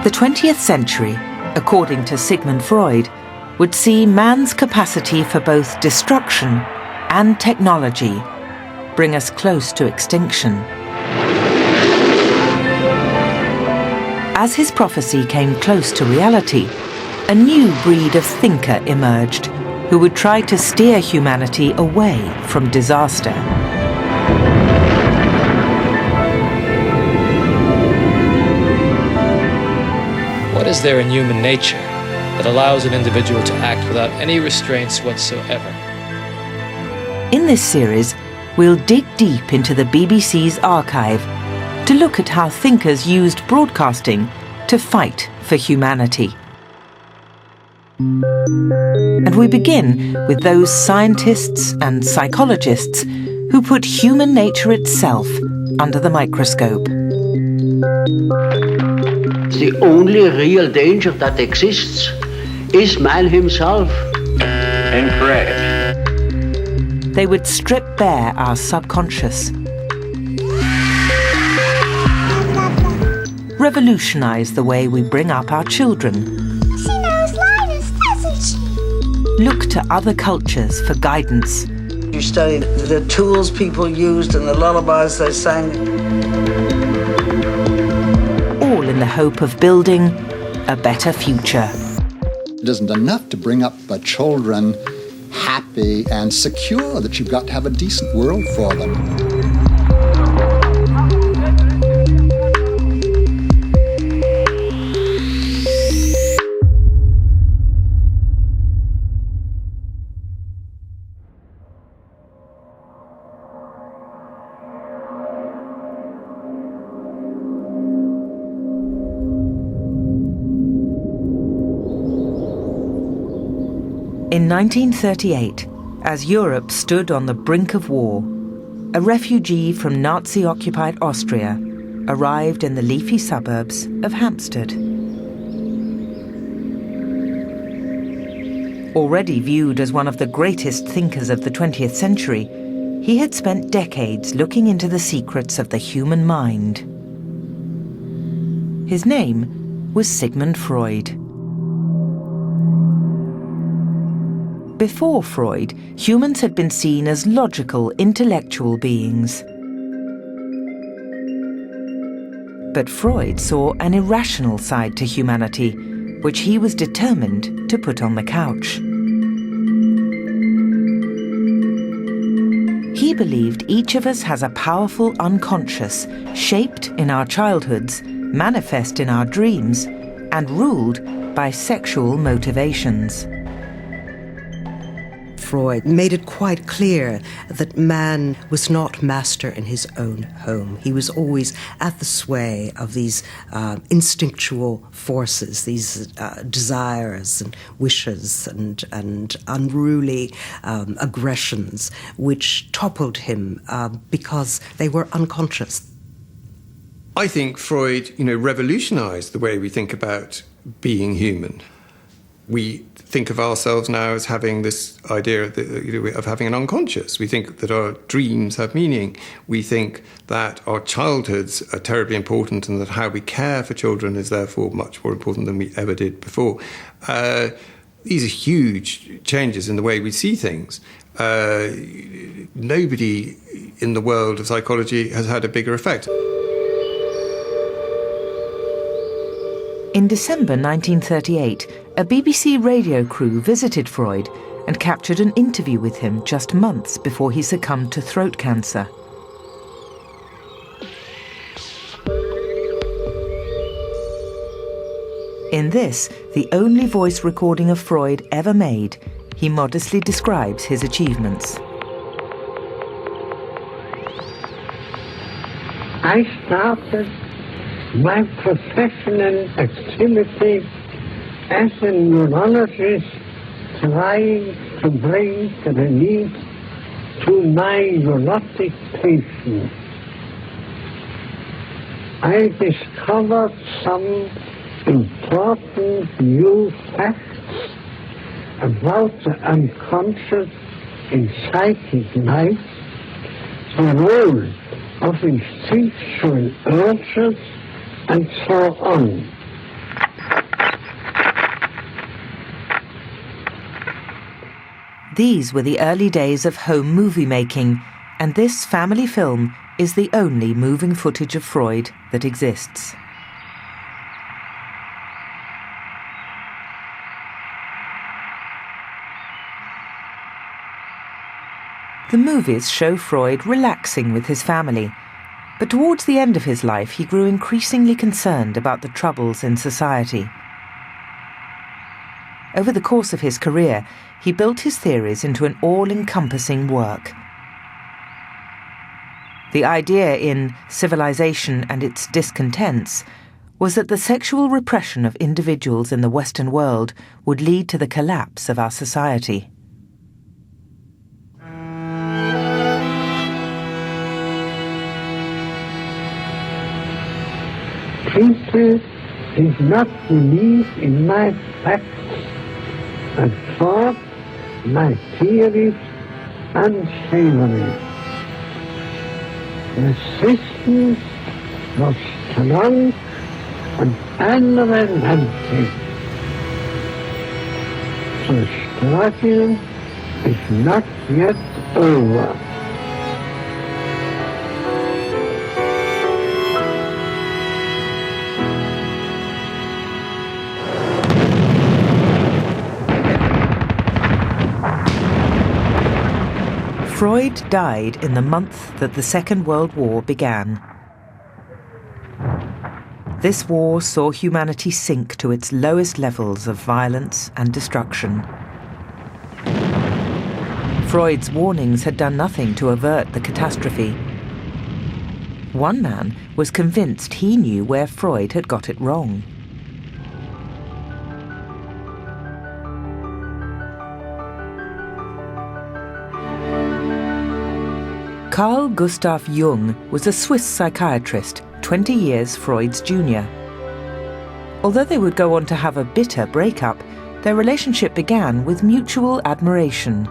The 20th century, according to Sigmund Freud, would see man's capacity for both destruction and technology bring us close to extinction. As his prophecy came close to reality, a new breed of thinker emerged who would try to steer humanity away from disaster. What is there in human nature that allows an individual to act without any restraints whatsoever? In this series, we'll dig deep into the BBC's archive to look at how thinkers used broadcasting to fight for humanity. And we begin with those scientists and psychologists who put human nature itself under the microscope. The only real danger that exists is man himself. Incorrect. They would strip bare our subconscious, revolutionize the way we bring up our children. She knows Linus, doesn't she? Look to other cultures for guidance. You study the tools people used and the lullabies they sang. All in the hope of building a better future. It isn't enough to bring up children happy and secure, that you've got to have a decent world for them. In 1938, as Europe stood on the brink of war, a refugee from Nazi-occupied Austria arrived in the leafy suburbs of Hampstead. Already viewed as one of the greatest thinkers of the 20th century, he had spent decades looking into the secrets of the human mind. His name was Sigmund Freud. Before Freud, humans had been seen as logical, intellectual beings. But Freud saw an irrational side to humanity, which he was determined to put on the couch. He believed each of us has a powerful unconscious, shaped in our childhoods, manifest in our dreams, and ruled by sexual motivations. Freud made it quite clear that man was not master in his own home. He was always at the sway of these instinctual forces, these desires and wishes and unruly aggressions, which toppled him because they were unconscious. I think Freud, revolutionized the way we think about being human. We think of ourselves now as having this idea of having an unconscious. We think that our dreams have meaning. We think that our childhoods are terribly important and that how we care for children is therefore much more important than we ever did before. These are huge changes in the way we see things. Nobody in the world of psychology has had a bigger effect. In December 1938, a BBC radio crew visited Freud and captured an interview with him just months before he succumbed to throat cancer. In this, the only voice recording of Freud ever made, he modestly describes his achievements. I started my professional activity as a neurologist, trying to bring relief to my neurotic patients. I discovered some important new facts about the unconscious in psychic life, the role of instinctual urges, and so on. These were the early days of home movie making, and this family film is the only moving footage of Freud that exists. The movies show Freud relaxing with his family, but towards the end of his life he grew increasingly concerned about the troubles in society. Over the course of his career, he built his theories into an all-encompassing work. The idea in Civilization and Its Discontents was that the sexual repression of individuals in the Western world would lead to the collapse of our society. People did not believe in my facts and thought my theories unsavory. Resistance was strong and unrelenting. The struggle is not yet over. Freud died in the month that the Second World War began. This war saw humanity sink to its lowest levels of violence and destruction. Freud's warnings had done nothing to avert the catastrophe. One man was convinced he knew where Freud had got it wrong. Carl Gustav Jung was a Swiss psychiatrist, 20 years Freud's junior. Although they would go on to have a bitter breakup, their relationship began with mutual admiration.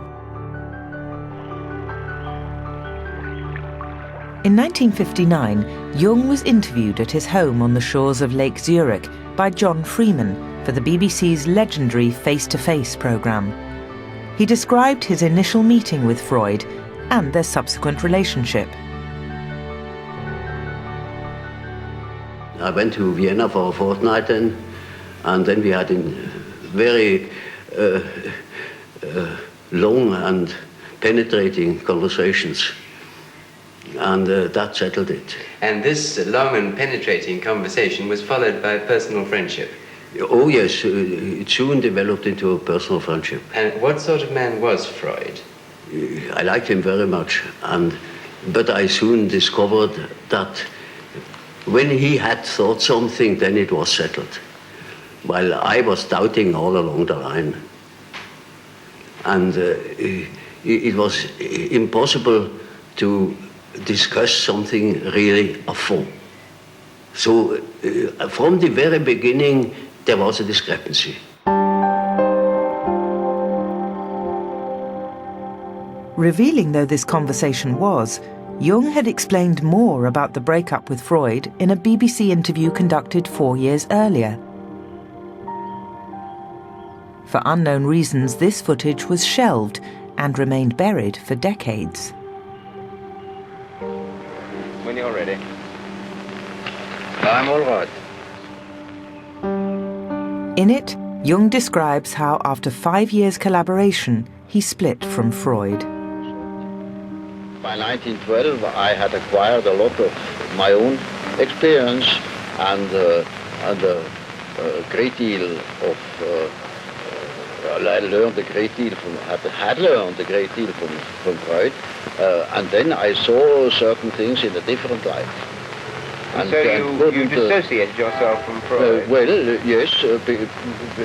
In 1959, Jung was interviewed at his home on the shores of Lake Zurich by John Freeman for the BBC's legendary Face-to-Face programme. He described his initial meeting with Freud and their subsequent relationship. I went to Vienna for a fortnight then, and then we had very long and penetrating conversations, and that settled it. And this long and penetrating conversation was followed by personal friendship? Oh yes, it soon developed into a personal friendship. And what sort of man was Freud? I liked him very much, but I soon discovered that when he had thought something, then it was settled, while I was doubting all along the line. And it was impossible to discuss something really à fond. So from the very beginning, there was a discrepancy. Revealing though this conversation was, Jung had explained more about the breakup with Freud in a BBC interview conducted 4 years earlier. For unknown reasons, this footage was shelved and remained buried for decades. When you're ready. I'm all right. In it, Jung describes how after 5 years' collaboration, he split from Freud. By 1912, I had acquired a lot of my own experience and a great deal of. I learned a great deal had learned a great deal from Freud, and then I saw certain things in a different light. And so you dissociated yourself from Freud? Well, yes,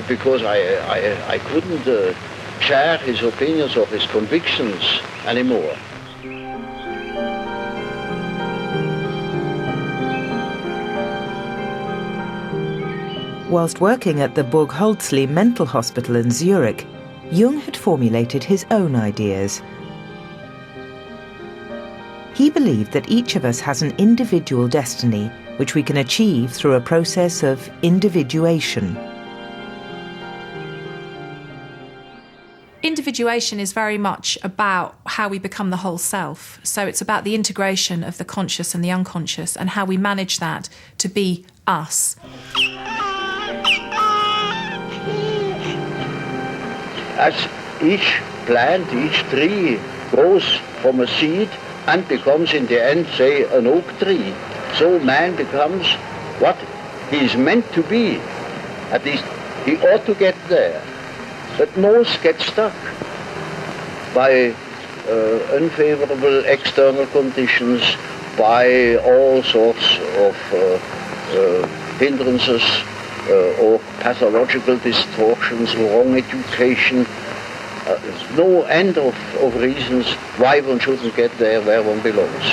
because I couldn't share his opinions or his convictions anymore. Whilst working at the Burg Holzli mental hospital in Zurich, Jung had formulated his own ideas. He believed that each of us has an individual destiny which we can achieve through a process of individuation. individuation is very much about how we become the whole self. So it's about the integration of the conscious and the unconscious and how we manage that to be us. As each plant, each tree grows from a seed and becomes in the end, say, an oak tree, so man becomes what he is meant to be. At least he ought to get there. But most get stuck by unfavorable external conditions, by all sorts of hindrances or pathological distortions, wrong education. There's no end of reasons why one shouldn't get there where one belongs.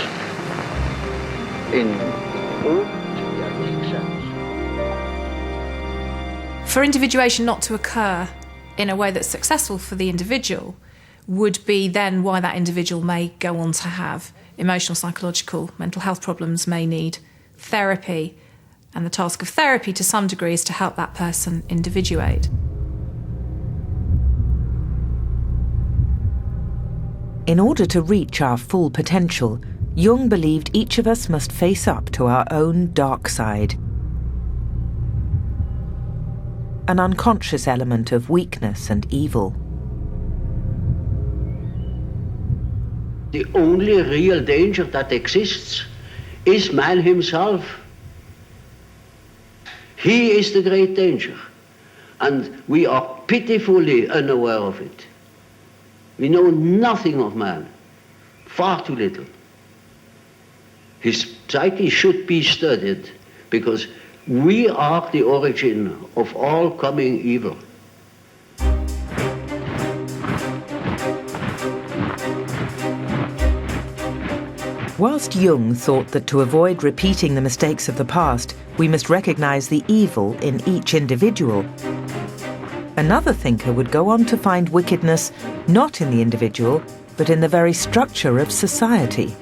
In For individuation not to occur in a way that's successful for the individual would be then why that individual may go on to have emotional, psychological, mental health problems, may need therapy. And the task of therapy to some degree is to help that person individuate. In order to reach our full potential, Jung believed each of us must face up to our own dark side. An unconscious element of weakness and evil. The only real danger that exists is man himself. He is the great danger, and we are pitifully unaware of it. We know nothing of man, far too little. His psyche should be studied, because we are the origin of all coming evil. Whilst Jung thought that to avoid repeating the mistakes of the past, we must recognise the evil in each individual, another thinker would go on to find wickedness not in the individual, but in the very structure of society.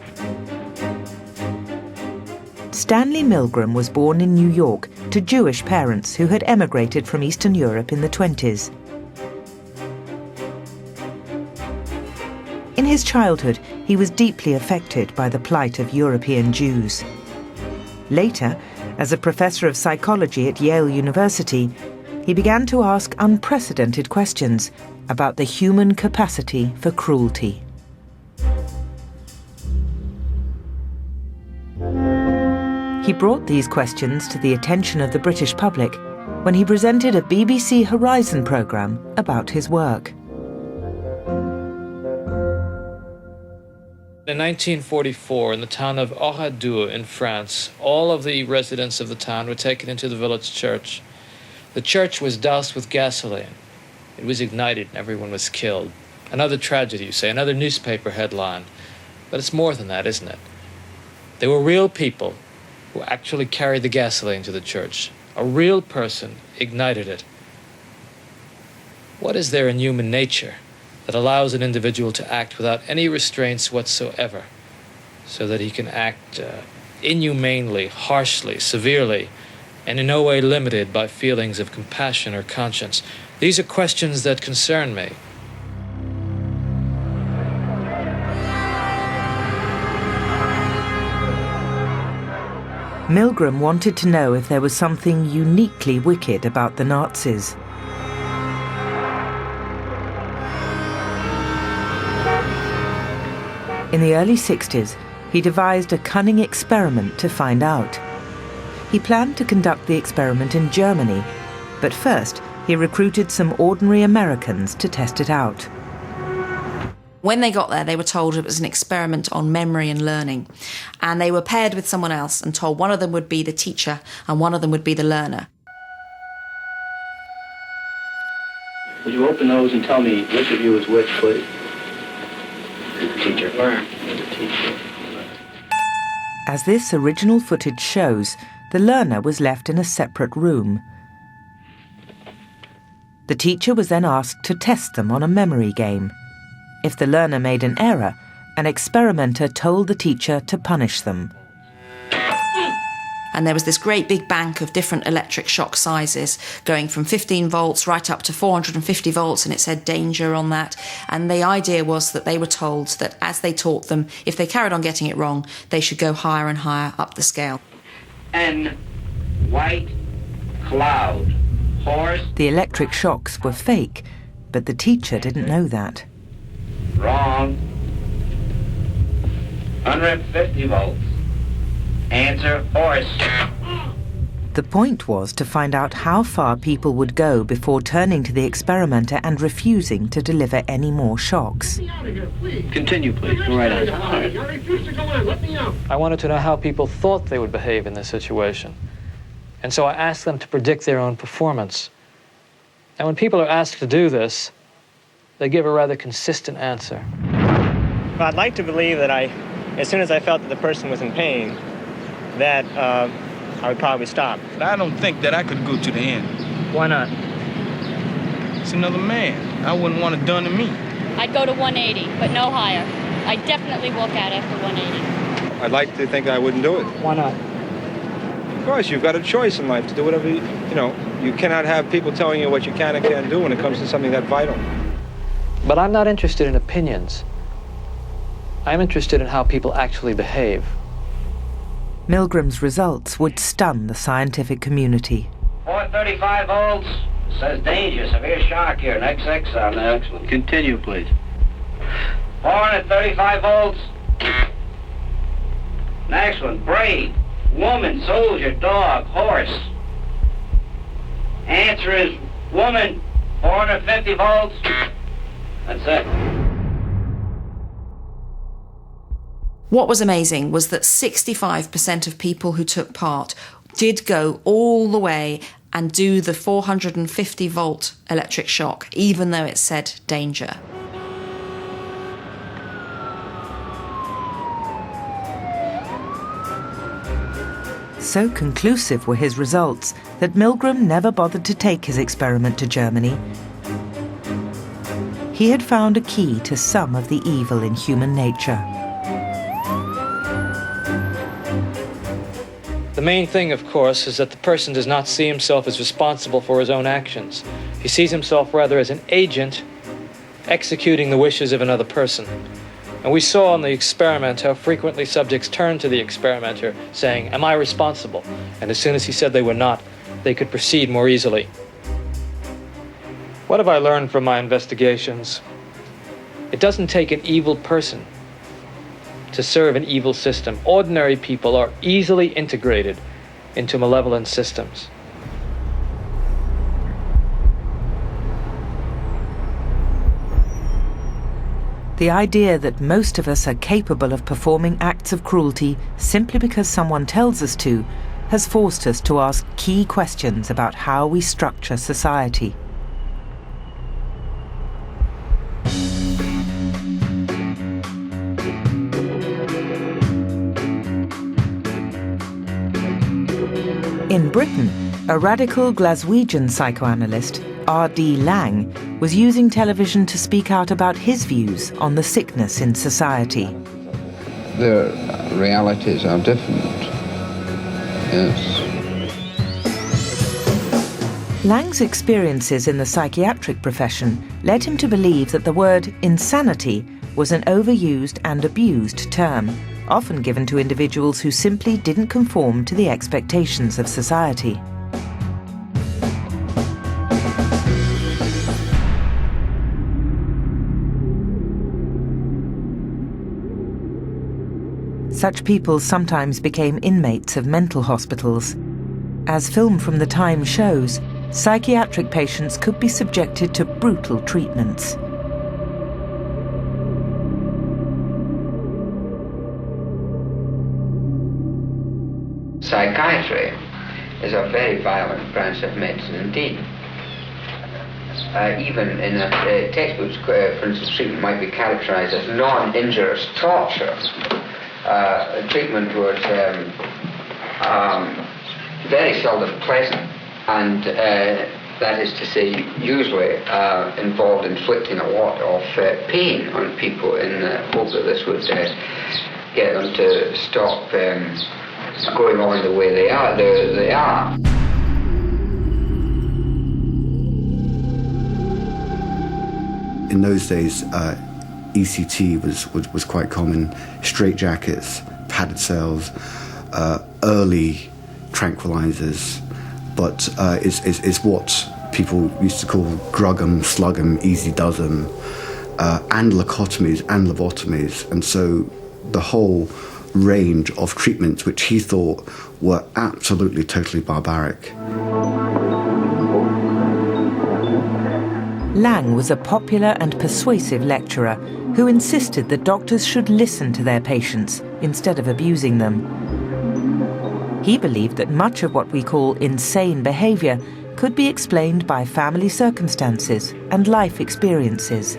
Stanley Milgram was born in New York to Jewish parents who had emigrated from Eastern Europe in the 1920s. In his childhood, he was deeply affected by the plight of European Jews. Later, as a professor of psychology at Yale University, he began to ask unprecedented questions about the human capacity for cruelty. He brought these questions to the attention of the British public when he presented a BBC Horizon programme about his work. In 1944, in the town of Oradour in France, all of the residents of the town were taken into the village church. The church was doused with gasoline. It was ignited and everyone was killed. Another tragedy, you say, another newspaper headline. But it's more than that, isn't it? They were real people who actually carried the gasoline to the church. A real person ignited it. What is there in human nature that allows an individual to act without any restraints whatsoever, so that he can act inhumanely, harshly, severely, and in no way limited by feelings of compassion or conscience? These are questions that concern me. Milgram wanted to know if there was something uniquely wicked about the Nazis. In the early 60s, he devised a cunning experiment to find out. He planned to conduct the experiment in Germany, but first he recruited some ordinary Americans to test it out. When they got there, they were told it was an experiment on memory and learning, and they were paired with someone else and told one of them would be the teacher and one of them would be the learner. Would you open those and tell me which of you is which, please? The teacher. The teacher. As this original footage shows, the learner was left in a separate room. The teacher was then asked to test them on a memory game. If the learner made an error, an experimenter told the teacher to punish them. and there was this great big bank of different electric shock sizes going from 15 volts right up to 450 volts, and it said danger on that. And the idea was that they were told that as they taught them, if they carried on getting it wrong, they should go higher and higher up the scale. N, white, cloud, horse. The electric shocks were fake, but the teacher didn't know that. Wrong. 150 volts. Answer, horse. The point was to find out how far people would go before turning to the experimenter and refusing to deliver any more shocks. Continue, please. Go right on. I refuse to go on. Let me out. I wanted to know how people thought they would behave in this situation. And so I asked them to predict their own performance. And when people are asked to do this, they give a rather consistent answer. Well, I'd like to believe that as soon as I felt that the person was in pain, that I would probably stop. But I don't think that I could go to the end. Why not? It's another man. I wouldn't want it done to me. I'd go to 180, but no higher. I'd definitely walk out after 180. I'd like to think I wouldn't do it. Why not? Of course, you've got a choice in life to do whatever you know. You cannot have people telling you what you can and can't do when it comes to something that vital. But I'm not interested in opinions. I'm interested in how people actually behave. Milgram's results would stun the scientific community. 435 volts. Says danger, severe shock here. Next X on the next one. Continue, please. 435 volts. Next one, brain, woman, soldier, dog, horse. Answer is woman, 450 volts. That's it. What was amazing was that 65% of people who took part did go all the way and do the 450 volt electric shock, even though it said danger. So conclusive were his results that Milgram never bothered to take his experiment to Germany. He had found a key to some of the evil in human nature. The main thing, of course, is that the person does not see himself as responsible for his own actions. He sees himself rather as an agent executing the wishes of another person. And we saw in the experiment how frequently subjects turned to the experimenter saying, "Am I responsible?" And as soon as he said they were not, they could proceed more easily. What have I learned from my investigations? It doesn't take an evil person to serve an evil system. Ordinary people are easily integrated into malevolent systems. The idea that most of us are capable of performing acts of cruelty simply because someone tells us to has forced us to ask key questions about how we structure society. In Britain, a radical Glaswegian psychoanalyst, R.D. Laing, was using television to speak out about his views on the sickness in society. Their realities are different, yes. Laing's experiences in the psychiatric profession led him to believe that the word insanity was an overused and abused term, often given to individuals who simply didn't conform to the expectations of society. Such people sometimes became inmates of mental hospitals. As film from the time shows, psychiatric patients could be subjected to brutal treatments. Psychiatry is a very violent branch of medicine indeed. Even in textbooks, for instance, treatment might be characterized as non-injurious torture. Treatment was very seldom pleasant, and that is to say, usually involved inflicting a lot of pain on people in the hope that this would get them to stop going on the way they are. In those days, ECT was quite common. Straitjackets, padded cells, early tranquilizers, but it's what people used to call grug-em, slug-em, easy does 'em, and lacotomies and lobotomies. And so the whole range of treatments which he thought were absolutely, totally barbaric. Lang was a popular and persuasive lecturer who insisted that doctors should listen to their patients instead of abusing them. He believed that much of what we call insane behaviour could be explained by family circumstances and life experiences.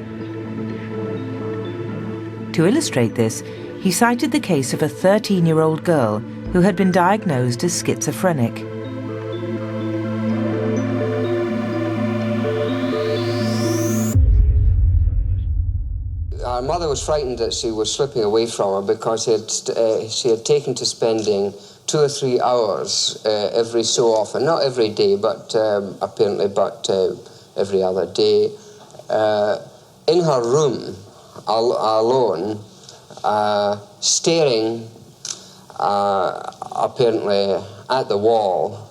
To illustrate this, he cited the case of a 13-year-old girl who had been diagnosed as schizophrenic. Our mother was frightened that she was slipping away from her because she had taken to spending 2 or 3 hours every so often, not every day, but apparently, but every other day, in her room alone, staring apparently at the wall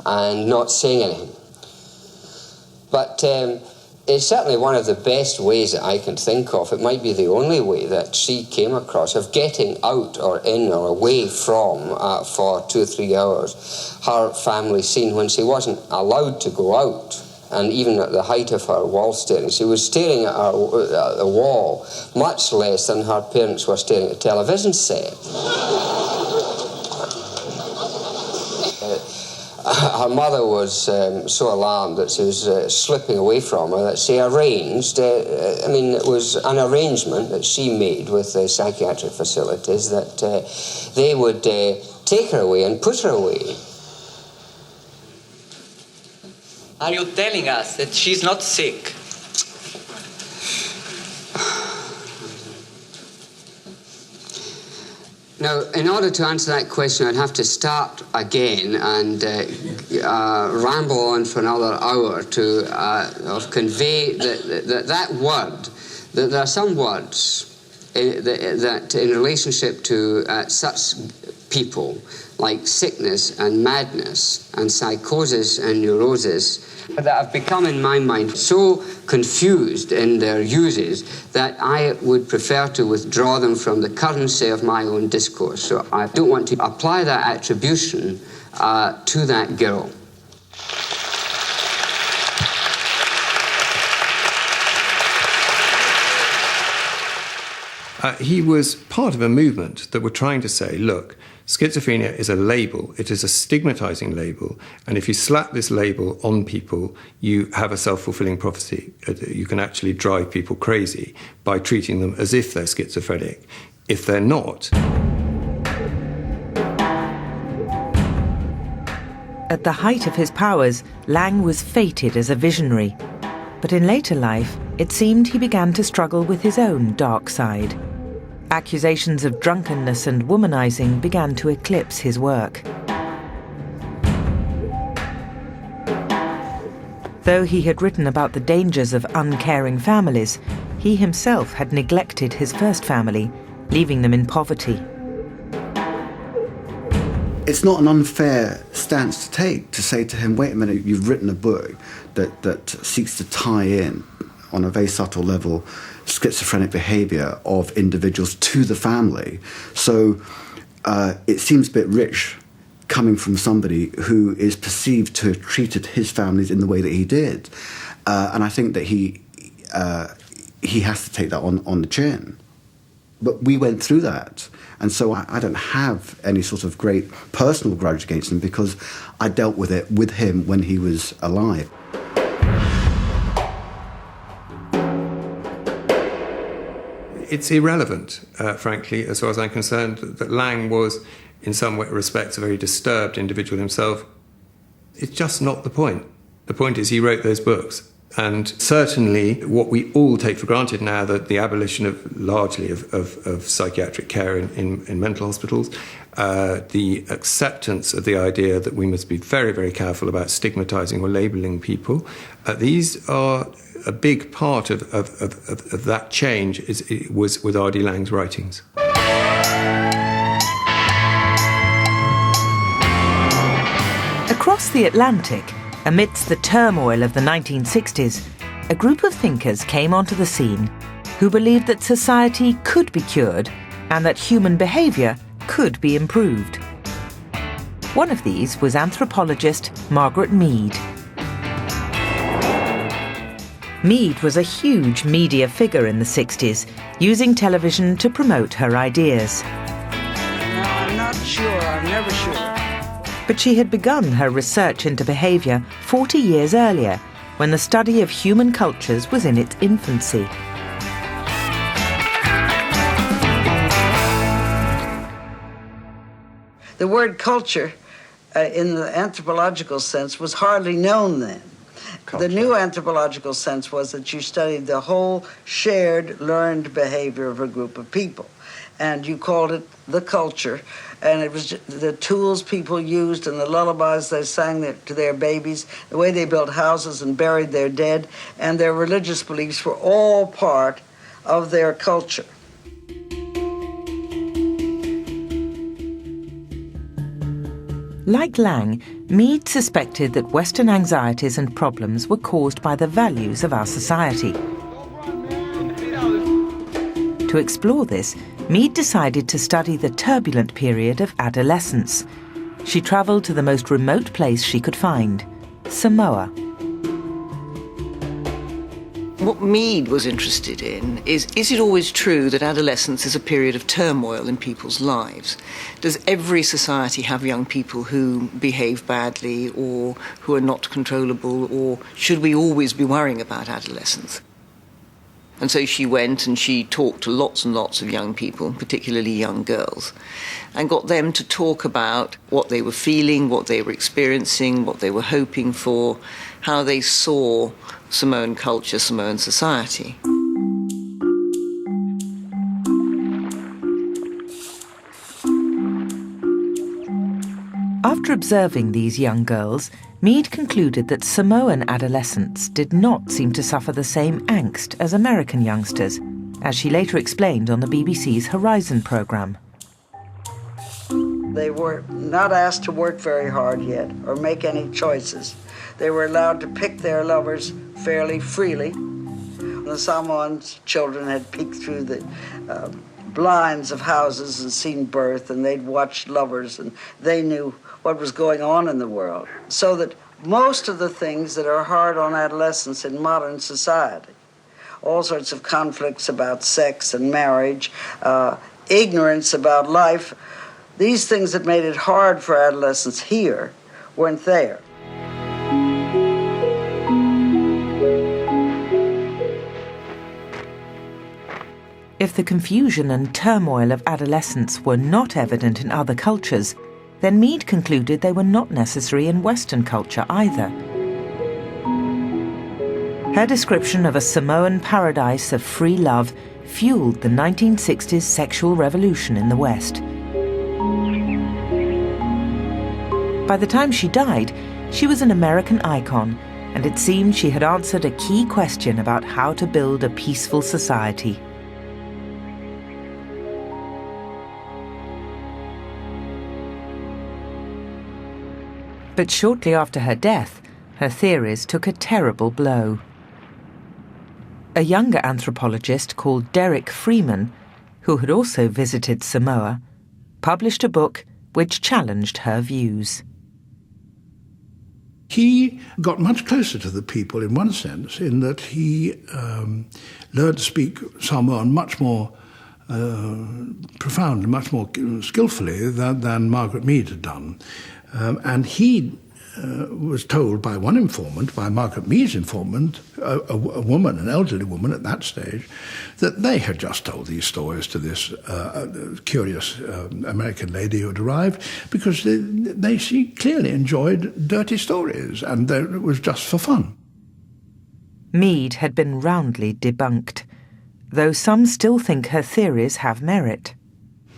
and not saying anything. But it's certainly one of the best ways that I can think of. It might be the only way that she came across of getting out or in or away from for 2 or 3 hours her family scene when she wasn't allowed to go out. And even at the height of her wall staring, she was staring at the wall much less than her parents were staring at a television set. Her mother was so alarmed that she was slipping away from her that she arranged, it was an arrangement that she made with the psychiatric facilities that they would take her away and put her away. Are you telling us that she's not sick? Now, in order to answer that question, I'd have to start again and ramble on for another hour to convey that word, that there are some words that in relationship to such people, like sickness and madness and psychosis and neurosis, that have become in my mind so confused in their uses that I would prefer to withdraw them from the currency of my own discourse. So I don't want to apply that attribution to that girl. He was part of a movement that were trying to say, look, schizophrenia is a label, it is a stigmatizing label, and if you slap this label on people, you have a self-fulfilling prophecy. You can actually drive people crazy by treating them as if they're schizophrenic. If they're not. At the height of his powers, Lang was fated as a visionary. But in later life, it seemed he began to struggle with his own dark side. Accusations of drunkenness and womanizing began to eclipse his work. Though he had written about the dangers of uncaring families, he himself had neglected his first family, leaving them in poverty. It's not an unfair stance to take, to say to him, wait a minute, you've written a book that seeks to tie in, on a very subtle level, schizophrenic behaviour of individuals to the family. So it seems a bit rich coming from somebody who is perceived to have treated his families in the way that he did. And I think that he has to take that on the chin. But we went through that. And so I don't have any sort of great personal grudge against him because I dealt with it with him when he was alive. It's irrelevant, frankly, as far as I'm concerned, that Lang was, in some respects, a very disturbed individual himself. It's just not the point. The point is he wrote those books, And certainly what we all take for granted now, that the abolition of psychiatric care in mental hospitals, the acceptance of the idea that we must be very, very careful about stigmatising or labelling people, these are a big part of that change was with R.D. Laing's writings. Across the Atlantic, amidst the turmoil of the 1960s, a group of thinkers came onto the scene who believed that society could be cured and that human behaviour could be improved. One of these was anthropologist Margaret Mead. Mead was a huge media figure in the 60s, using television to promote her ideas. No, I'm not sure. I'm never sure. But she had begun her research into behaviour 40 years earlier, when the study of human cultures was in its infancy. The word culture, in the anthropological sense, was hardly known then. Culture. The new anthropological sense was that you studied the whole shared, learned behavior of a group of people. And you called it the culture. And it was the tools people used and the lullabies they sang to their babies, the way they built houses and buried their dead, and their religious beliefs were all part of their culture. Like Lang, Mead suspected that Western anxieties and problems were caused by the values of our society. To explore this, Mead decided to study the turbulent period of adolescence. She travelled to the most remote place she could find, Samoa. What Mead was interested in is it always true that adolescence is a period of turmoil in people's lives? Does every society have young people who behave badly or who are not controllable, or should we always be worrying about adolescence? And so she went and she talked to lots and lots of young people, particularly young girls, and got them to talk about what they were feeling, what they were experiencing, what they were hoping for, how they saw Samoan culture, Samoan society. After observing these young girls, Mead concluded that Samoan adolescents did not seem to suffer the same angst as American youngsters, as she later explained on the BBC's Horizon programme. They were not asked to work very hard yet or make any choices. They were allowed to pick their lovers fairly freely. The Samoan children had peeked through the blinds of houses and seen birth, and they'd watched lovers, and they knew what was going on in the world. So that most of the things that are hard on adolescents in modern society, all sorts of conflicts about sex and marriage, ignorance about life, these things that made it hard for adolescents here weren't there. If the confusion and turmoil of adolescence were not evident in other cultures, then Mead concluded they were not necessary in Western culture either. Her description of a Samoan paradise of free love fueled the 1960s sexual revolution in the West. By the time she died, she was an American icon, and it seemed she had answered a key question about how to build a peaceful society. But shortly after her death, her theories took a terrible blow. A younger anthropologist called Derek Freeman, who had also visited Samoa, published a book which challenged her views. He got much closer to the people in one sense, in that he learned to speak Samoan much more profoundly, much more skillfully than Margaret Mead had done. And he was told by one informant, by Margaret Mead's informant, a woman, an elderly woman at that stage, that they had just told these stories to this curious American lady who had arrived, because she clearly enjoyed dirty stories, and it was just for fun. Mead had been roundly debunked, though some still think her theories have merit.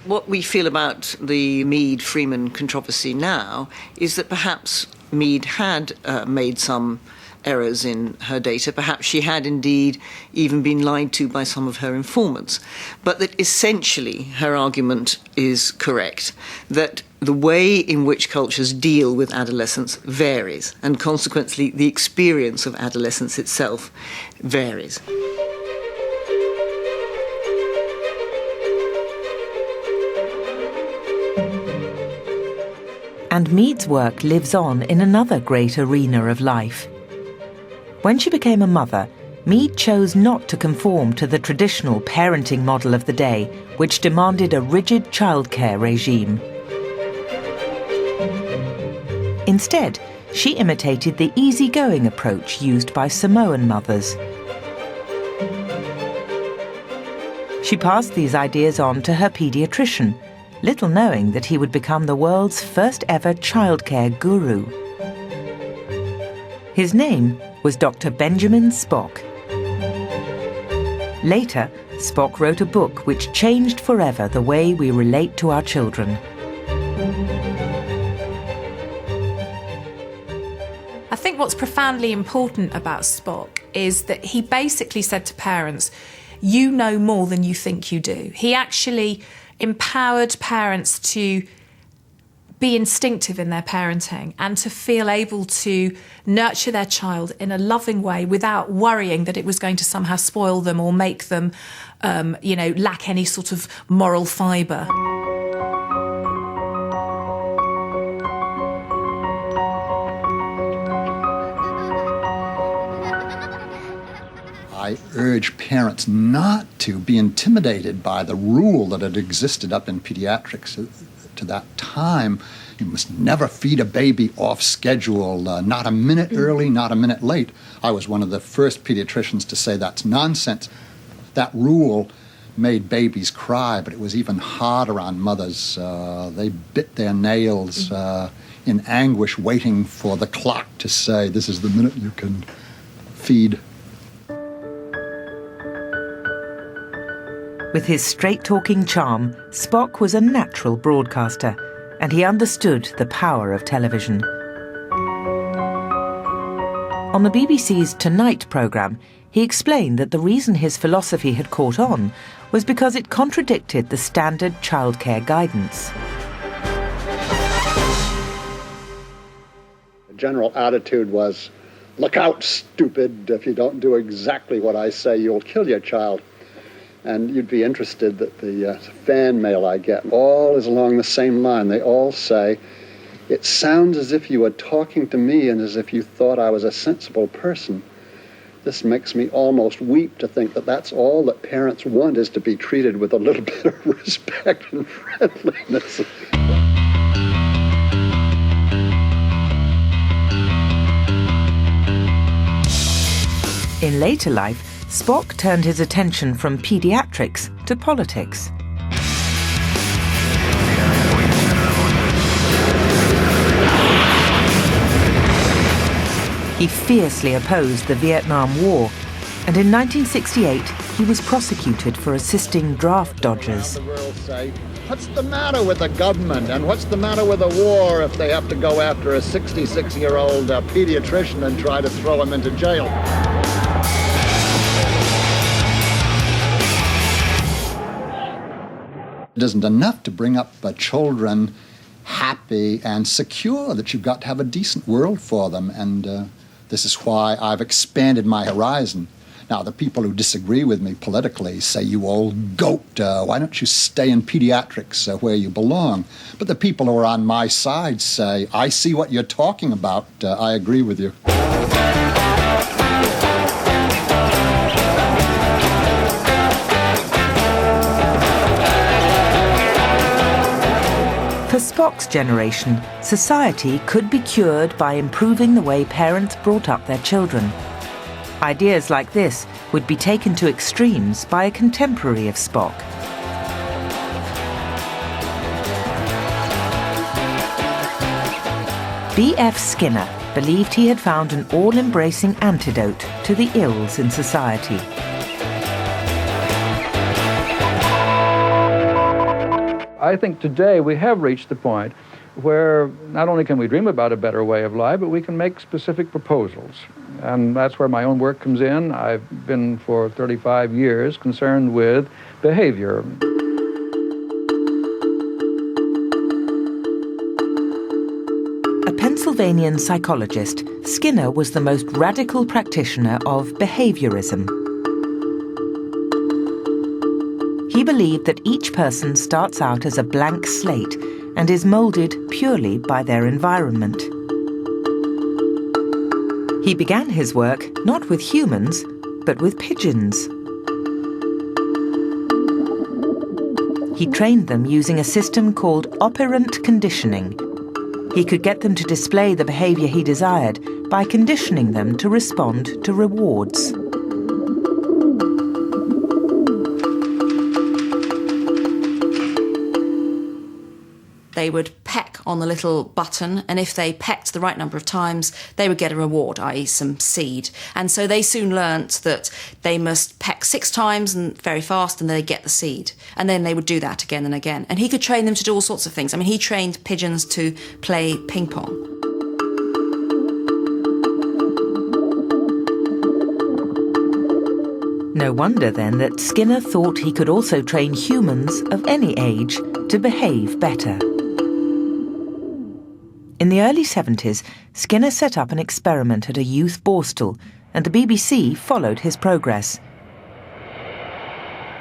What we feel about the Mead-Freeman controversy now is that perhaps Mead had made some errors in her data. Perhaps she had indeed even been lied to by some of her informants. But that essentially her argument is correct, that the way in which cultures deal with adolescence varies, and consequently the experience of adolescence itself varies. And Mead's work lives on in another great arena of life. When she became a mother, Mead chose not to conform to the traditional parenting model of the day, which demanded a rigid childcare regime. Instead, she imitated the easygoing approach used by Samoan mothers. She passed these ideas on to her paediatrician, little knowing that he would become the world's first ever childcare guru. His name was Dr. Benjamin Spock. Later, Spock wrote a book which changed forever the way we relate to our children. I think what's profoundly important about Spock is that he basically said to parents, you know more than you think you do. He actually empowered parents to be instinctive in their parenting and to feel able to nurture their child in a loving way without worrying that it was going to somehow spoil them or make them, lack any sort of moral fibre. I urge parents not to be intimidated by the rule that had existed up in pediatrics to that time. You must never feed a baby off schedule, not a minute early, not a minute late. I was one of the first pediatricians to say that's nonsense. That rule made babies cry, but it was even harder on mothers. They bit their nails in anguish, waiting for the clock to say, this is the minute you can feed. With his straight-talking charm, Spock was a natural broadcaster, and he understood the power of television. On the BBC's Tonight programme, he explained that the reason his philosophy had caught on was because it contradicted the standard childcare guidance. The general attitude was, look out, stupid, if you don't do exactly what I say, you'll kill your child. And you'd be interested that the fan mail I get all is along the same line. They all say, it sounds as if you were talking to me and as if you thought I was a sensible person. This makes me almost weep to think that that's all that parents want, is to be treated with a little bit of respect and friendliness. In later life, Spock turned his attention from paediatrics to politics. He fiercely opposed the Vietnam War, and in 1968 he was prosecuted for assisting draft dodgers. The world say, what's the matter with the government and what's the matter with the war if they have to go after a 66-year-old pediatrician and try to throw him into jail? It isn't enough to bring up children happy and secure, that you've got to have a decent world for them. And this is why I've expanded my horizon. Now, the people who disagree with me politically say, you old goat, why don't you stay in pediatrics where you belong? But the people who are on my side say, I see what you're talking about. I agree with you. For Spock's generation, society could be cured by improving the way parents brought up their children. Ideas like this would be taken to extremes by a contemporary of Spock. B.F. Skinner, believed he had found an all-embracing antidote to the ills in society. I think today we have reached the point where not only can we dream about a better way of life, but we can make specific proposals. And that's where my own work comes in. I've been for 35 years concerned with behavior. A Pennsylvanian psychologist, Skinner was the most radical practitioner of behaviorism. He believed that each person starts out as a blank slate and is moulded purely by their environment. He began his work not with humans, but with pigeons. He trained them using a system called operant conditioning. He could get them to display the behavior he desired by conditioning them to respond to rewards. They would peck on the little button, and if they pecked the right number of times, they would get a reward, i.e. some seed. And so they soon learnt that they must peck 6 times and very fast, and they'd get the seed. And then they would do that again and again. And he could train them to do all sorts of things. I mean, he trained pigeons to play ping pong. No wonder, then, that Skinner thought he could also train humans of any age to behave better. In the early 70s, Skinner set up an experiment at a youth borstal, and the BBC followed his progress.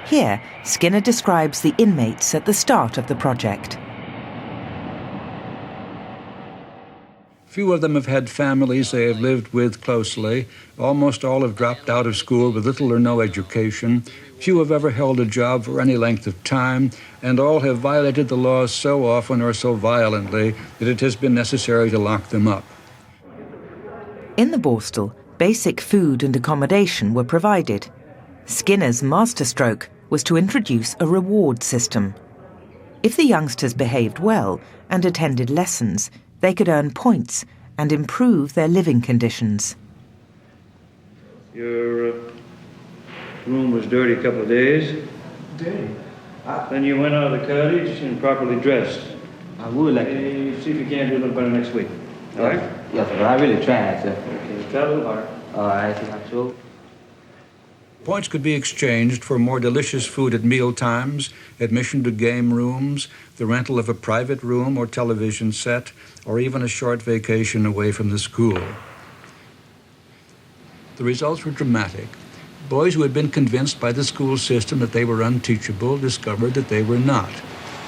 Here, Skinner describes the inmates at the start of the project. Few of them have had families they have lived with closely. Almost all have dropped out of school with little or no education. Few have ever held a job for any length of time, and all have violated the laws so often or so violently that it has been necessary to lock them up. In the borstal, basic food and accommodation were provided. Skinner's masterstroke was to introduce a reward system. If the youngsters behaved well and attended lessons, they could earn points and improve their living conditions. Your room was dirty a couple of days. Dirty? Then you went out of the cottage and properly dressed. I would like to. See if you can do a little better next week. All right? Yes, sir, but I really tried, sir. Okay, try a little harder. All right, sure. Points could be exchanged for more delicious food at meal times, admission to game rooms, the rental of a private room or television set, or even a short vacation away from the school. The results were dramatic. Boys who had been convinced by the school system that they were unteachable discovered that they were not.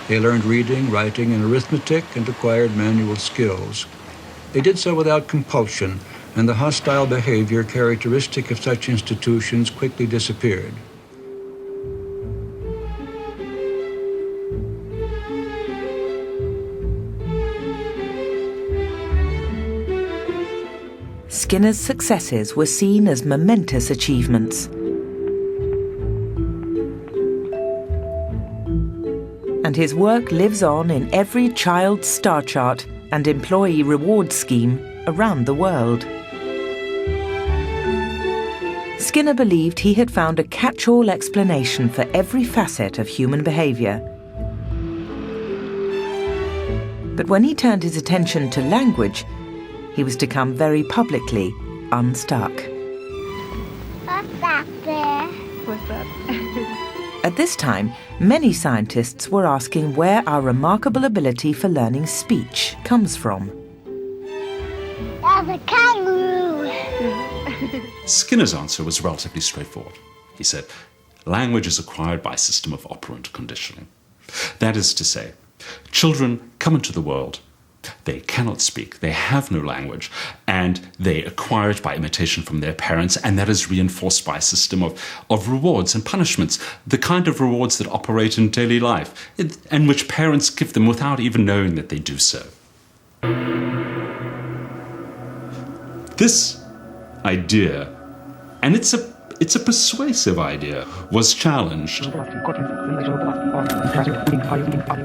They learned reading, writing, and arithmetic and acquired manual skills. They did so without compulsion, and the hostile behavior characteristic of such institutions quickly disappeared. Skinner's successes were seen as momentous achievements. And his work lives on in every child's star chart and employee reward scheme around the world. Skinner believed he had found a catch-all explanation for every facet of human behavior. But when he turned his attention to language, he was to come very publicly unstuck. What's that there? What's that? At this time, many scientists were asking where our remarkable ability for learning speech comes from. There's a kangaroo. Skinner's answer was relatively straightforward. He said, language is acquired by a system of operant conditioning. That is to say, children come into the world, they cannot speak, they have no language, and they acquire it by imitation from their parents, and that is reinforced by a system of rewards and punishments, the kind of rewards that operate in daily life, and which parents give them without even knowing that they do so. This idea, and it's a persuasive idea, was challenged.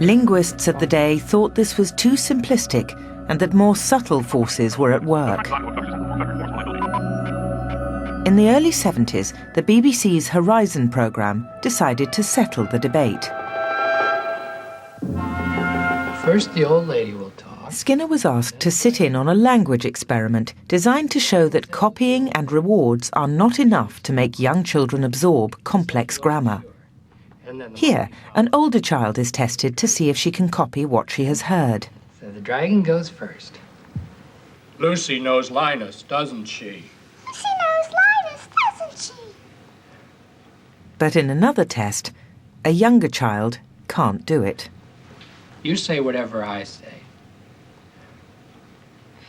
Linguists of the day thought this was too simplistic and that more subtle forces were at work. In the early 70s, the BBC's Horizon programme decided to settle the debate. First, the old lady will talk. Skinner was asked to sit in on a language experiment designed to show that copying and rewards are not enough to make young children absorb complex grammar. Here, an older child is tested to see if she can copy what she has heard. So the dragon goes first. Lucy knows Linus, doesn't she? She knows Linus, doesn't she? But in another test, a younger child can't do it. You say whatever I say.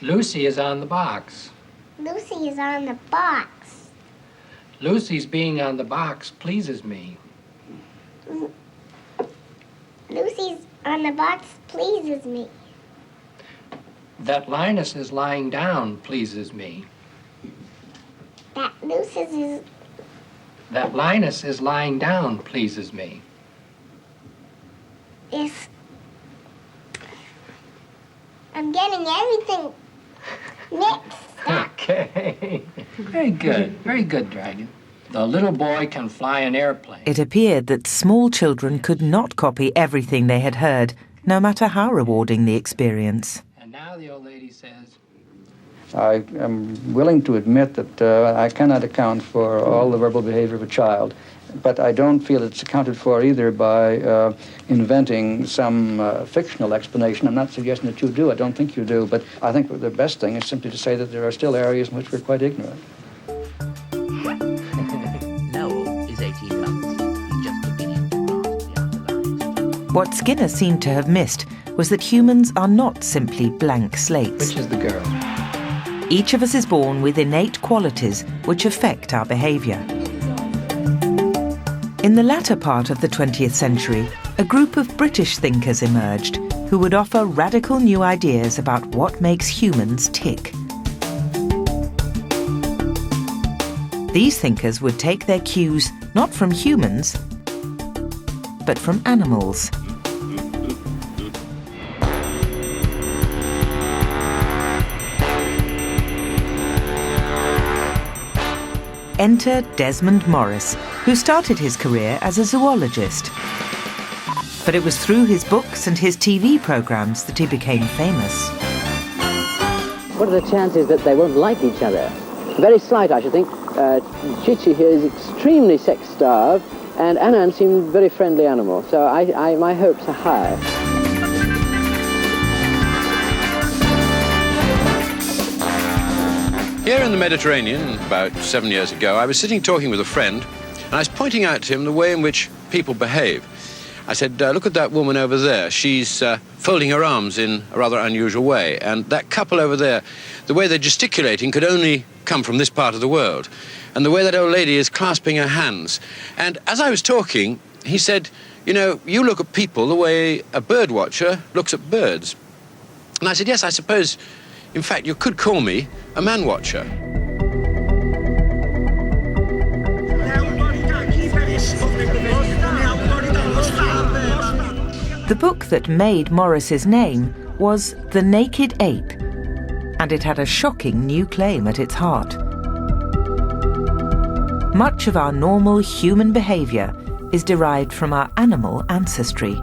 Lucy is on the box. Lucy is on the box. Lucy's being on the box pleases me. Lucy's on the box pleases me. That Linus is lying down pleases me. That Linus is lying down pleases me. If I'm getting everything mixed up. Okay. Very good, Dragon. The little boy can fly an airplane. It appeared that small children could not copy everything they had heard, no matter how rewarding the experience. And now the old lady says, I am willing to admit that I cannot account for all the verbal behavior of a child, but I don't feel it's accounted for either by inventing some fictional explanation. I'm not suggesting that you do. I don't think you do. But I think the best thing is simply to say that there are still areas in which we're quite ignorant. Noel is 18 months. He's just beginning to grasp the underlying. What Skinner seemed to have missed was that humans are not simply blank slates. which is the girl? Each of us is born with innate qualities which affect our behaviour. In the latter part of the 20th century, a group of British thinkers emerged who would offer radical new ideas about what makes humans tick. These thinkers would take their cues not from humans, but from animals. Enter Desmond Morris, who started his career as a zoologist. But it was through his books and his TV programmes that he became famous. What are the chances that they won't like each other? Very slight, I should think. Chichi here is extremely sex-starved, and Annan seemed a very friendly animal, so my hopes are high. Here in the Mediterranean, about 7 years ago, I was sitting talking with a friend, and I was pointing out to him the way in which people behave. I said, look at that woman over there. She's folding her arms in a rather unusual way. And that couple over there, the way they're gesticulating could only come from this part of the world. And the way that old lady is clasping her hands. And as I was talking, he said, you know, you look at people the way a bird watcher looks at birds. And I said, yes, I suppose, in fact, you could call me a man watcher. The book that made Morris's name was The Naked Ape, and it had a shocking new claim at its heart. Much of our normal human behaviour is derived from our animal ancestry.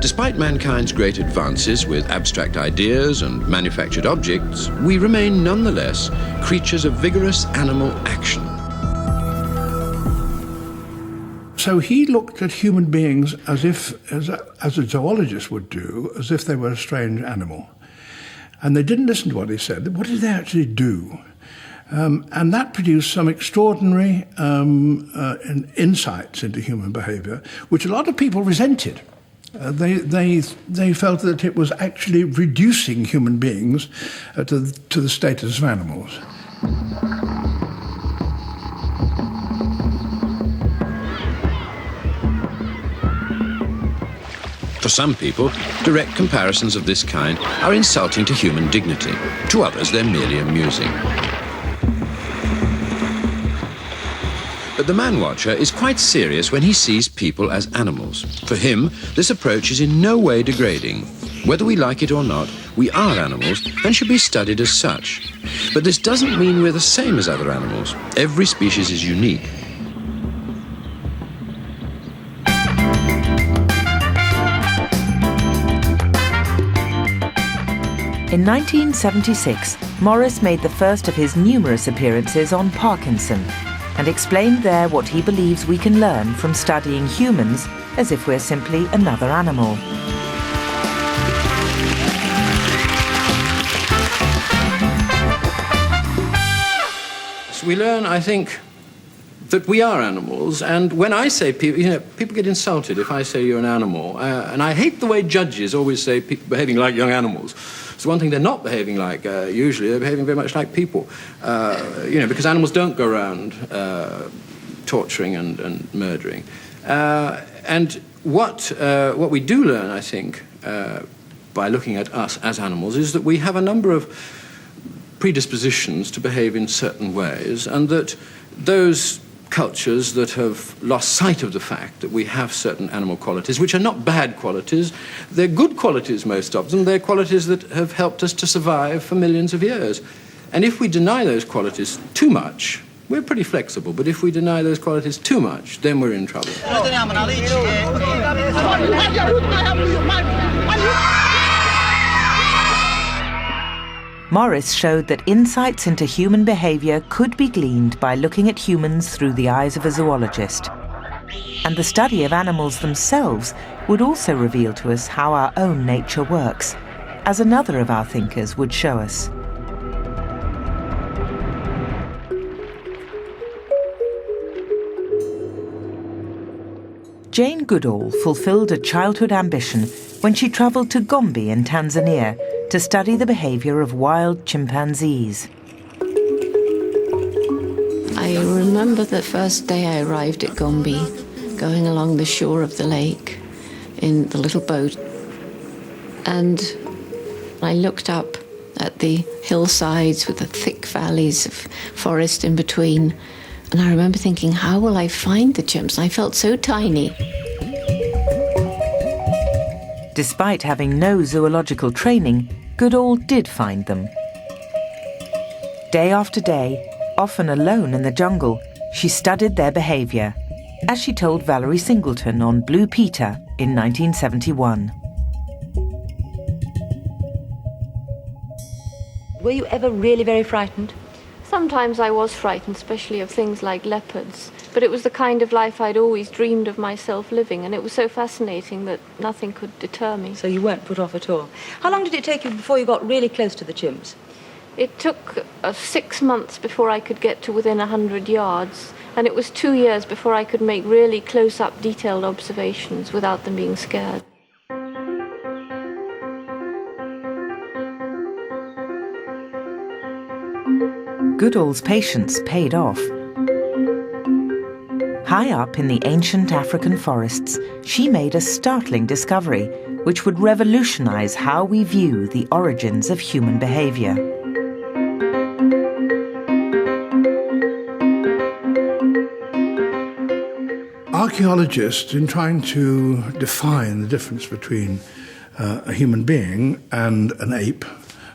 Despite mankind's great advances with abstract ideas and manufactured objects, we remain nonetheless creatures of vigorous animal action. So he looked at human beings as a zoologist would do, as if they were a strange animal. And they didn't listen to what he said. What did they actually do? And that produced some extraordinary insights into human behaviour, which a lot of people resented. They felt that it was actually reducing human beings to the status of animals. For some people, direct comparisons of this kind are insulting to human dignity. To others, they're merely amusing. But the man-watcher is quite serious when he sees people as animals. For him, this approach is in no way degrading. Whether we like it or not, we are animals and should be studied as such. But this doesn't mean we're the same as other animals. Every species is unique. In 1976, Morris made the first of his numerous appearances on Parkinson and explained there what he believes we can learn from studying humans as if we're simply another animal. So we learn, I think, that we are animals, and when I say people, people get insulted if I say you're an animal, and I hate the way judges always say people behaving like young animals. So one thing they're not behaving like, usually, they're behaving very much like people, because animals don't go around torturing and murdering. And what we do learn, I think, by looking at us as animals, is that we have a number of predispositions to behave in certain ways, and that those cultures that have lost sight of the fact that we have certain animal qualities, which are not bad qualities, they're good qualities, most of them. They're qualities that have helped us to survive for millions of years. And if we deny those qualities too much, we're pretty flexible, but if we deny those qualities too much, then we're in trouble. Morris showed that insights into human behaviour could be gleaned by looking at humans through the eyes of a zoologist. And the study of animals themselves would also reveal to us how our own nature works, as another of our thinkers would show us. Jane Goodall fulfilled a childhood ambition when she travelled to Gombe in Tanzania to study the behaviour of wild chimpanzees. I remember the first day I arrived at Gombe, going along the shore of the lake in the little boat. And I looked up at the hillsides with the thick valleys of forest in between. And I remember thinking, how will I find the chimps? And I felt so tiny. Despite having no zoological training, Goodall did find them. Day after day, often alone in the jungle, she studied their behaviour, as she told Valerie Singleton on Blue Peter in 1971. Were you ever really very frightened? Sometimes I was frightened, especially of things like leopards. But it was the kind of life I'd always dreamed of myself living, and it was so fascinating that nothing could deter me. So you weren't put off at all. How long did it take you before you got really close to the chimps? It took 6 months before I could get to within 100 yards, and it was 2 years before I could make really close-up, detailed observations without them being scared. Goodall's patience paid off. High up in the ancient African forests, she made a startling discovery which would revolutionize how we view the origins of human behavior. Archaeologists, in trying to define the difference between a human being and an ape,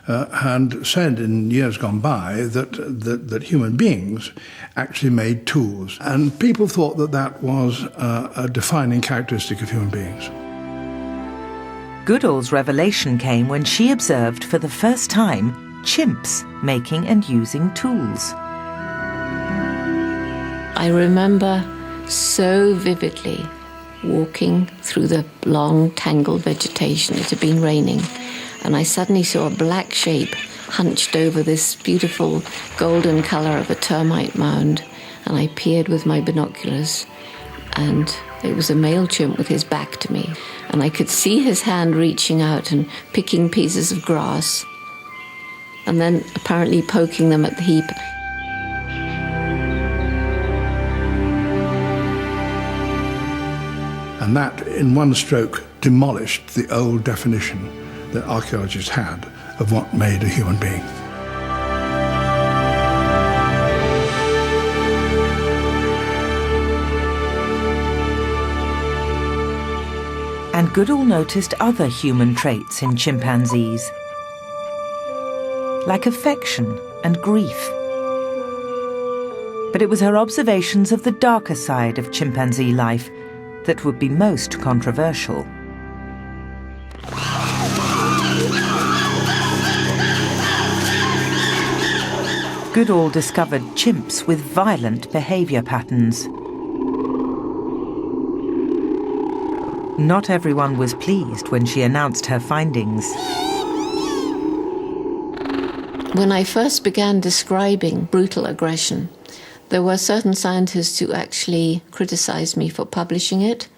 had said in years gone by that human beings actually made tools. And people thought that was a defining characteristic of human beings. Goodall's revelation came when she observed for the first time chimps making and using tools. I remember so vividly walking through the long, tangled vegetation. It had been raining. And I suddenly saw a black shape hunched over this beautiful golden colour of a termite mound. And I peered with my binoculars, and it was a male chimp with his back to me. And I could see his hand reaching out and picking pieces of grass, and then apparently poking them at the heap. And that, in one stroke, demolished the old definition that archaeologists had of what made a human being. And Goodall noticed other human traits in chimpanzees, like affection and grief. But it was her observations of the darker side of chimpanzee life that would be most controversial. Goodall discovered chimps with violent behaviour patterns. Not everyone was pleased when she announced her findings. When I first began describing brutal aggression, there were certain scientists who actually criticized me for publishing it.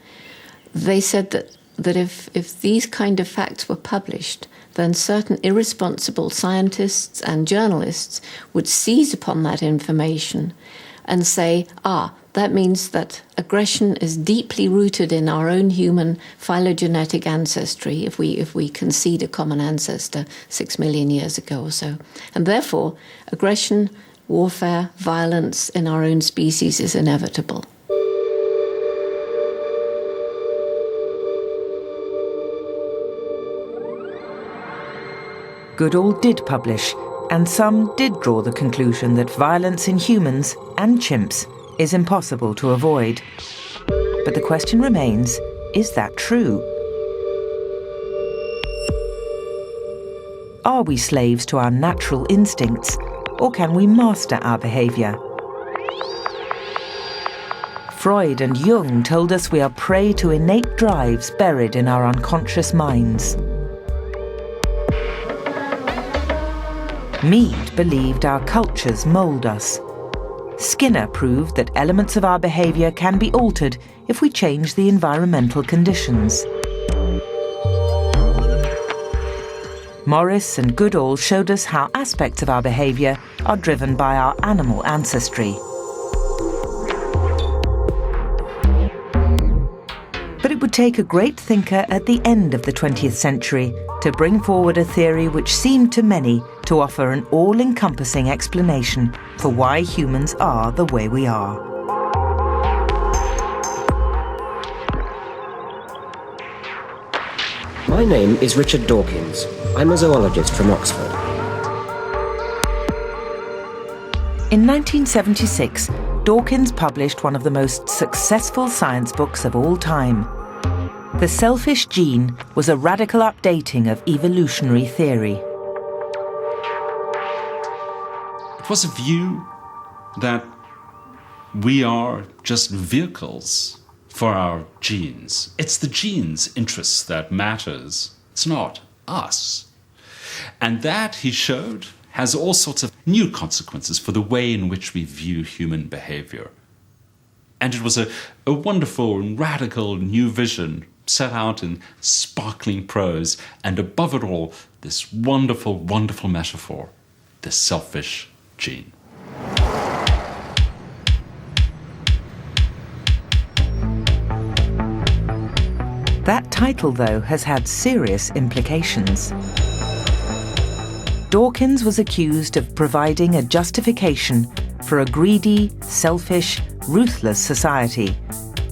They said that if these kind of facts were published, then certain irresponsible scientists and journalists would seize upon that information and say, that means that aggression is deeply rooted in our own human phylogenetic ancestry, if we concede a common ancestor 6 million years ago or so. And therefore, aggression, warfare, violence in our own species is inevitable. Goodall did publish, and some did draw the conclusion that violence in humans and chimps is impossible to avoid. But the question remains, is that true? Are we slaves to our natural instincts, or can we master our behaviour? Freud and Jung told us we are prey to innate drives buried in our unconscious minds. Mead believed our cultures mould us. Skinner proved that elements of our behaviour can be altered if we change the environmental conditions. Morris and Goodall showed us how aspects of our behaviour are driven by our animal ancestry. But it would take a great thinker at the end of the 20th century to bring forward a theory which seemed to many to offer an all-encompassing explanation for why humans are the way we are. My name is Richard Dawkins. I'm a zoologist from Oxford. In 1976, Dawkins published one of the most successful science books of all time. The Selfish Gene was a radical updating of evolutionary theory. It was a view that we are just vehicles for our genes. It's the genes' interests that matters. It's not us. And that, he showed, has all sorts of new consequences for the way in which we view human behavior. And it was a wonderful and radical new vision set out in sparkling prose, and above it all, this wonderful, wonderful metaphor, the selfish gene. That title, though, has had serious implications. Dawkins was accused of providing a justification for a greedy, selfish, ruthless society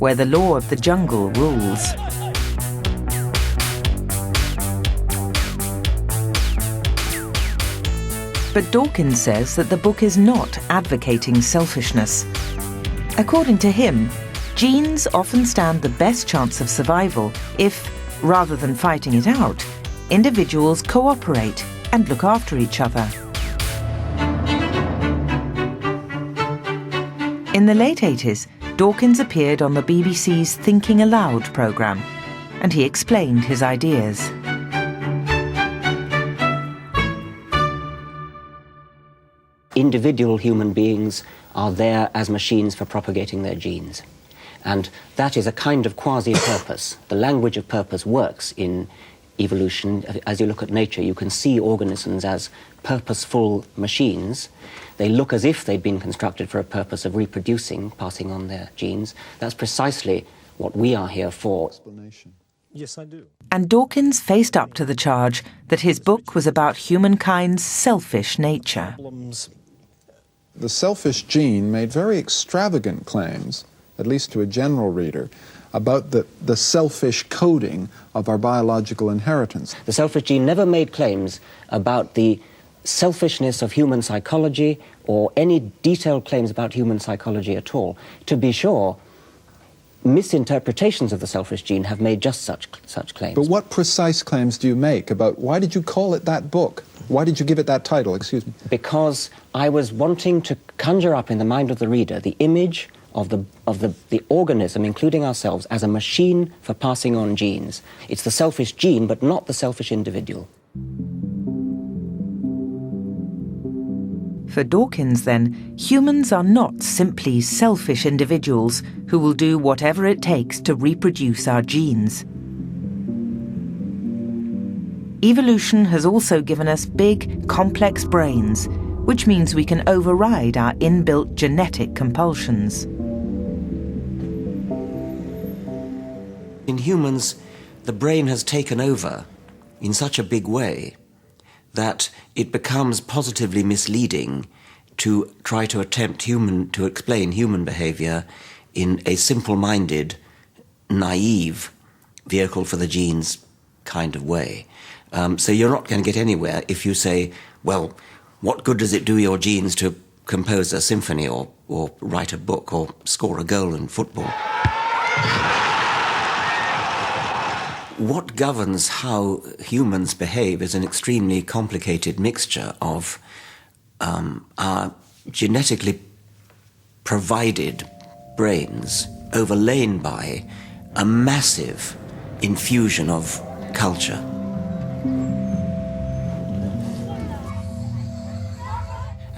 where the law of the jungle rules. But Dawkins says that the book is not advocating selfishness. According to him, genes often stand the best chance of survival if, rather than fighting it out, individuals cooperate and look after each other. In the late 80s, Dawkins appeared on the BBC's Thinking Aloud programme, and he explained his ideas. Individual human beings are there as machines for propagating their genes. And that is a kind of quasi-purpose. The language of purpose works in evolution. As you look at nature, you can see organisms as purposeful machines. They look as if they'd been constructed for a purpose of reproducing, passing on their genes. That's precisely what we are here for. Yes, I do. And Dawkins faced up to the charge that his book was about humankind's selfish nature. The selfish gene made very extravagant claims, at least to a general reader, about the selfish coding of our biological inheritance. The selfish gene never made claims about the selfishness of human psychology or any detailed claims about human psychology at all. To be sure, misinterpretations of the selfish gene have made just such claims. But what precise claims do you make about why did you call it that book? Why did you give it that title, excuse me? Because I was wanting to conjure up in the mind of the reader the image of the organism, including ourselves, as a machine for passing on genes. It's the selfish gene, but not the selfish individual. For Dawkins, then, humans are not simply selfish individuals who will do whatever it takes to reproduce our genes. Evolution has also given us big, complex brains, which means we can override our inbuilt genetic compulsions. In humans, the brain has taken over in such a big way that it becomes positively misleading to try to to explain human behavior in a simple-minded, naive vehicle for the genes kind of way. So you're not going to get anywhere if you say, well, what good does it do your genes to compose a symphony or write a book or score a goal in football? What governs how humans behave is an extremely complicated mixture of our genetically provided brains overlain by a massive infusion of culture.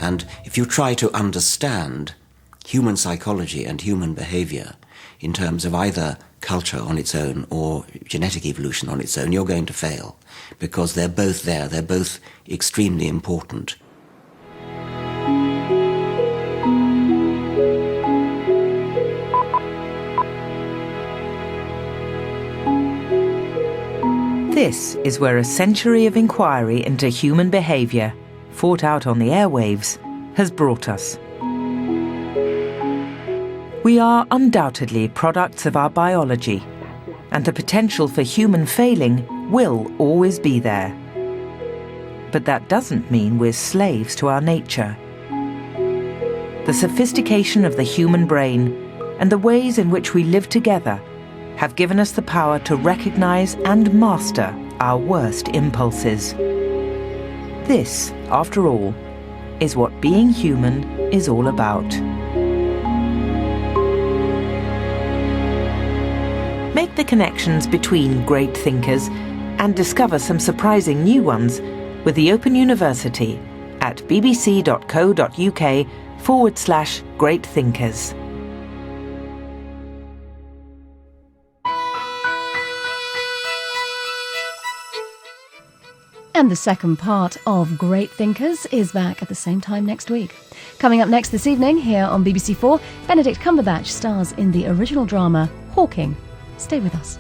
And if you try to understand human psychology and human behavior in terms of either culture on its own or genetic evolution on its own, you're going to fail, because they're both there, they're both extremely important. This is where a century of inquiry into human behaviour, fought out on the airwaves, has brought us. We are undoubtedly products of our biology, and the potential for human failing will always be there. But that doesn't mean we're slaves to our nature. The sophistication of the human brain and the ways in which we live together have given us the power to recognize and master our worst impulses. This, after all, is what being human is all about. Make the connections between great thinkers and discover some surprising new ones with the Open University at bbc.co.uk/Great Thinkers. And the second part of Great Thinkers is back at the same time next week. Coming up next this evening here on BBC4, Benedict Cumberbatch stars in the original drama Hawking. Stay with us.